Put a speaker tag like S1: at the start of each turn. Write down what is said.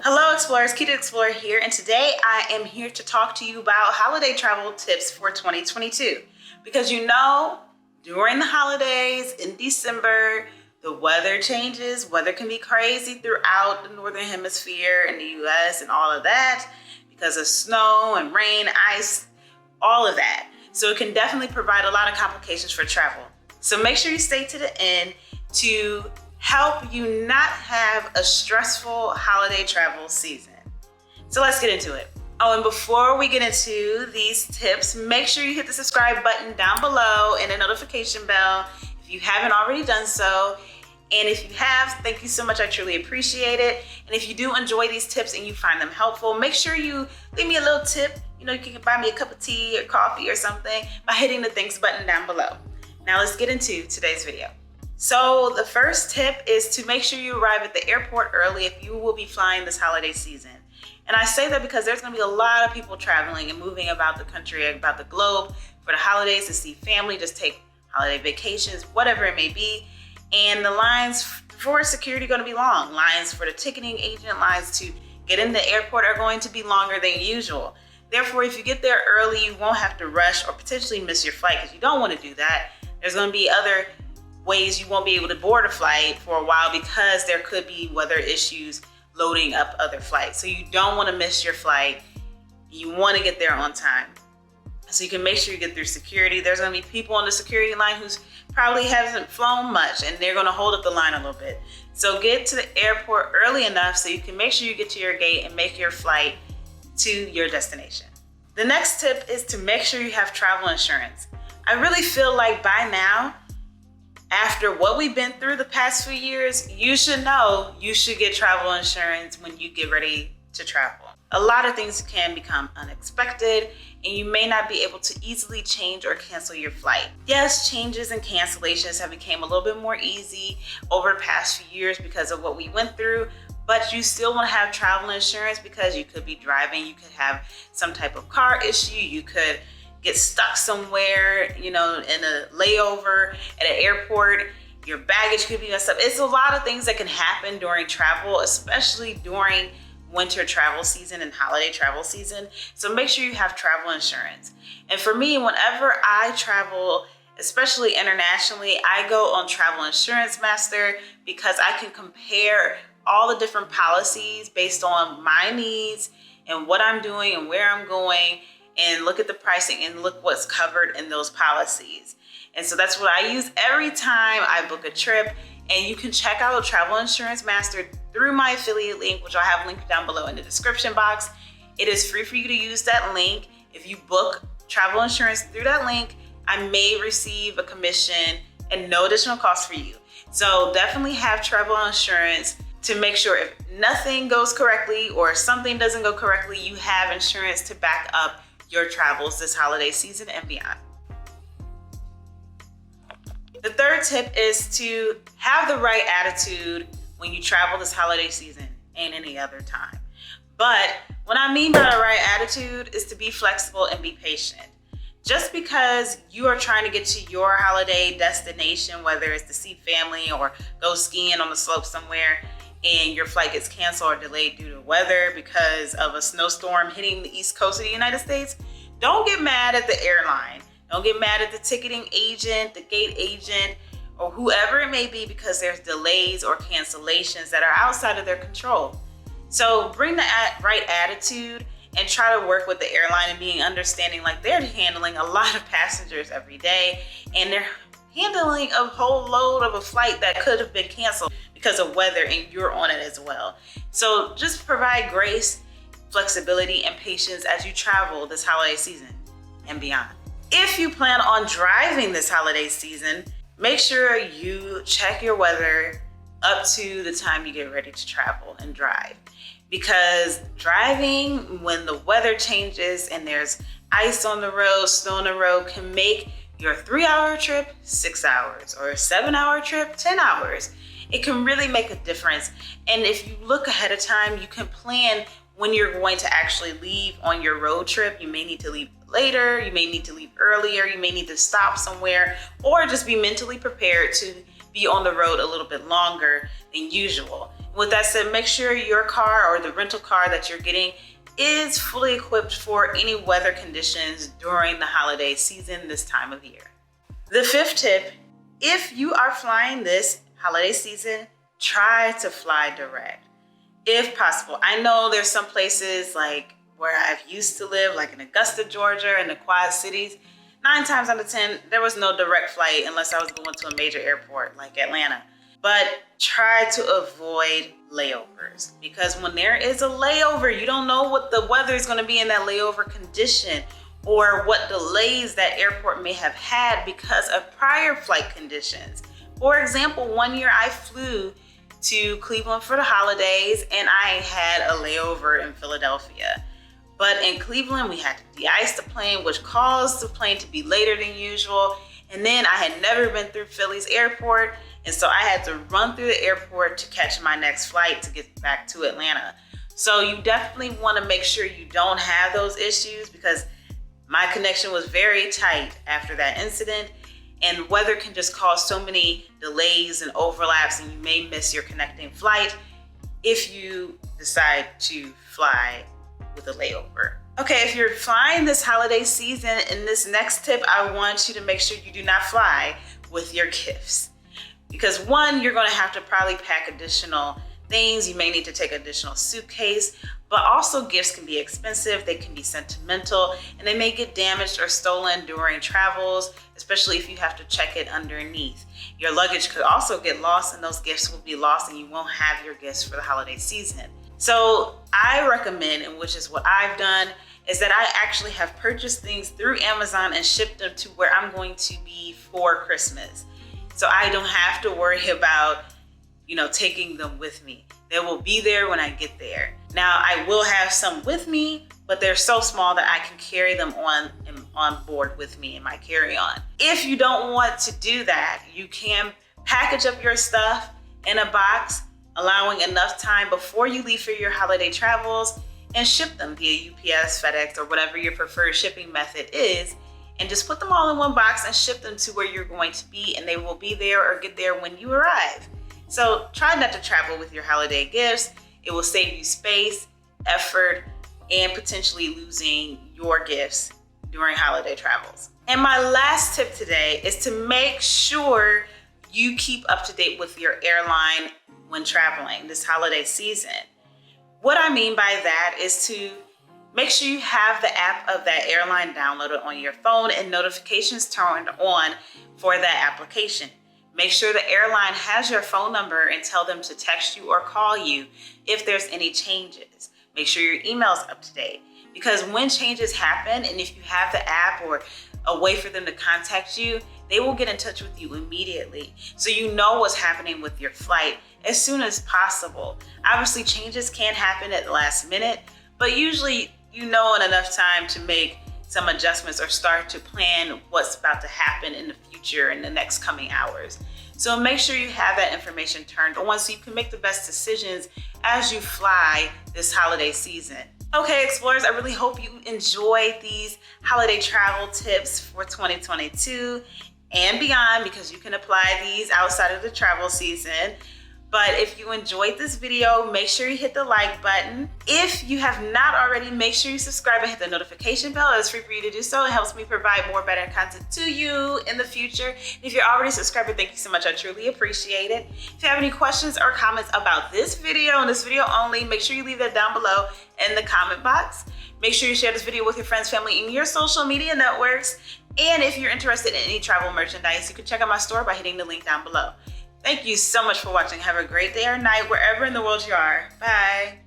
S1: Hello Explorers, Key to Explore here, and today I am here to talk to you about holiday travel tips for 2022. Because during the holidays in December, the weather changes. Weather can be crazy throughout the Northern Hemisphere in the US and all of that because of snow and rain, ice, all of that. So it can definitely provide a lot of complications for travel. So make sure you stay to the end to help you not have a stressful holiday travel season. So let's get into it. Oh, and before we get into these tips, make sure you hit the subscribe button down below and the notification bell if you haven't already done so. And if you have, thank you so much. I truly appreciate it. And if you do enjoy these tips and you find them helpful, make sure you leave me a little tip. You can buy me a cup of tea or coffee or something by hitting the thanks button down below. Now let's get into today's video. So the first tip is to make sure you arrive at the airport early if you will be flying this holiday season. And I say that because there's going to be a lot of people traveling and moving about the country, about the globe for the holidays to see family, just take holiday vacations, whatever it may be. And the lines for security are going to be long. Lines for the ticketing agent, lines to get in the airport are going to be longer than usual. Therefore, if you get there early, you won't have to rush or potentially miss your flight because you don't want to do that. There's going to be other ways you won't be able to board a flight for a while because there could be weather issues loading up other flights. So you don't want to miss your flight. You want to get there on time. So you can make sure you get through security. There's going to be people on the security line who's probably hasn't flown much and they're going to hold up the line a little bit. So get to the airport early enough so you can make sure you get to your gate and make your flight to your destination. The next tip is to make sure you have travel insurance. I really feel like by now, after what we've been through the past few years, you should know you should get travel insurance when you get ready to travel. A lot of things can become unexpected and you may not be able to easily change or cancel your flight. Yes, changes and cancellations have become a little bit more easy over the past few years because of what we went through, but you still want to have travel insurance because you could be driving, you could have some type of car issue, you could get stuck somewhere, in a layover at an airport, your baggage could be messed up. It's a lot of things that can happen during travel, especially during winter travel season and holiday travel season. So make sure you have travel insurance. And for me, whenever I travel, especially internationally, I go on Travel Insurance Master because I can compare all the different policies based on my needs and what I'm doing and where I'm going, and look at the pricing and look what's covered in those policies. And so that's what I use every time I book a trip. And you can check out Travel Insurance Master through my affiliate link, which I'll have linked down below in the description box. It is free for you to use that link. If you book travel insurance through that link, I may receive a commission and no additional cost for you. So definitely have travel insurance to make sure if nothing goes correctly or something doesn't go correctly, you have insurance to back up your travels this holiday season and beyond. The third tip is to have the right attitude when you travel this holiday season and any other time. But what I mean by the right attitude is to be flexible and be patient. Just because you are trying to get to your holiday destination, whether it's to see family or go skiing on the slope somewhere, and your flight gets canceled or delayed due to weather because of a snowstorm hitting the East Coast of the United States, don't get mad at the airline. Don't get mad at the ticketing agent, the gate agent, or whoever it may be because there's delays or cancellations that are outside of their control. So bring the right attitude and try to work with the airline and being understanding, like they're handling a lot of passengers every day and they're handling a whole load of a flight that could have been canceled because of weather and you're on it as well. So just provide grace, flexibility, and patience as you travel this holiday season and beyond. If you plan on driving this holiday season, make sure you check your weather up to the time you get ready to travel and drive. Because driving when the weather changes and there's ice on the road, snow on the road, can make your 3-hour trip 6 hours or a 7-hour trip 10 hours. It can really make a difference. And if you look ahead of time, you can plan when you're going to actually leave on your road trip. You may need to leave later, you may need to leave earlier, you may need to stop somewhere, or just be mentally prepared to be on the road a little bit longer than usual. With that said, make sure your car or the rental car that you're getting is fully equipped for any weather conditions during the holiday season this time of year. The fifth tip, if you are flying this holiday season, try to fly direct if possible. I know there's some places like where I've used to live, like in Augusta, Georgia, and the Quad Cities. 9 times out of 10, there was no direct flight unless I was going to a major airport like Atlanta. But try to avoid layovers, because when there is a layover, you don't know what the weather is going to be in that layover condition or what delays that airport may have had because of prior flight conditions. For example, one year I flew to Cleveland for the holidays and I had a layover in Philadelphia. But in Cleveland, we had to de-ice the plane, which caused the plane to be later than usual. And then I had never been through Philly's airport, and so I had to run through the airport to catch my next flight to get back to Atlanta. So you definitely want to make sure you don't have those issues, because my connection was very tight after that incident, and weather can just cause so many delays and overlaps, and you may miss your connecting flight if you decide to fly with a layover. Okay, if you're flying this holiday season, in this next tip, I want you to make sure you do not fly with your gifts. Because one, you're gonna have to probably pack additional things. You may need to take additional suitcase, but also gifts can be expensive, they can be sentimental, and they may get damaged or stolen during travels, especially if you have to check it underneath. Your luggage could also get lost, and those gifts will be lost, and you won't have your gifts for the holiday season. So I recommend, and which is what I've done, is that I actually have purchased things through Amazon and shipped them to where I'm going to be for Christmas. So I don't have to worry about, taking them with me. They will be there when I get there. Now, I will have some with me, but they're so small that I can carry them on board with me in my carry-on. If you don't want to do that, you can package up your stuff in a box, allowing enough time before you leave for your holiday travels, and ship them via UPS, FedEx, or whatever your preferred shipping method is, and just put them all in one box and ship them to where you're going to be, and they will be there or get there when you arrive. So try not to travel with your holiday gifts. It will save you space, effort, and potentially losing your gifts during holiday travels. And my last tip today is to make sure you keep up to date with your airline when traveling this holiday season. What I mean by that is to make sure you have the app of that airline downloaded on your phone and notifications turned on for that application. Make sure the airline has your phone number and tell them to text you or call you if there's any changes. Make sure your email's up to date, because when changes happen, and if you have the app or a way for them to contact you, they will get in touch with you immediately, so you know what's happening with your flight as soon as possible. Obviously, changes can happen at the last minute, but usually you know in enough time to make some adjustments or start to plan what's about to happen in the future in the next coming hours. So make sure you have that information turned on so you can make the best decisions as you fly this holiday season. Okay, explorers, I really hope you enjoyed these holiday travel tips for 2022 and beyond, because you can apply these outside of the travel season. But if you enjoyed this video, make sure you hit the like button. If you have not already, make sure you subscribe and hit the notification bell. It's free for you to do so. It helps me provide more better content to you in the future. If you're already subscribed, thank you so much. I truly appreciate it. If you have any questions or comments about this video and this video only, make sure you leave that down below in the comment box. Make sure you share this video with your friends, family, and your social media networks. And if you're interested in any travel merchandise, you can check out my store by hitting the link down below. Thank you so much for watching. Have a great day or night wherever in the world you are. Bye.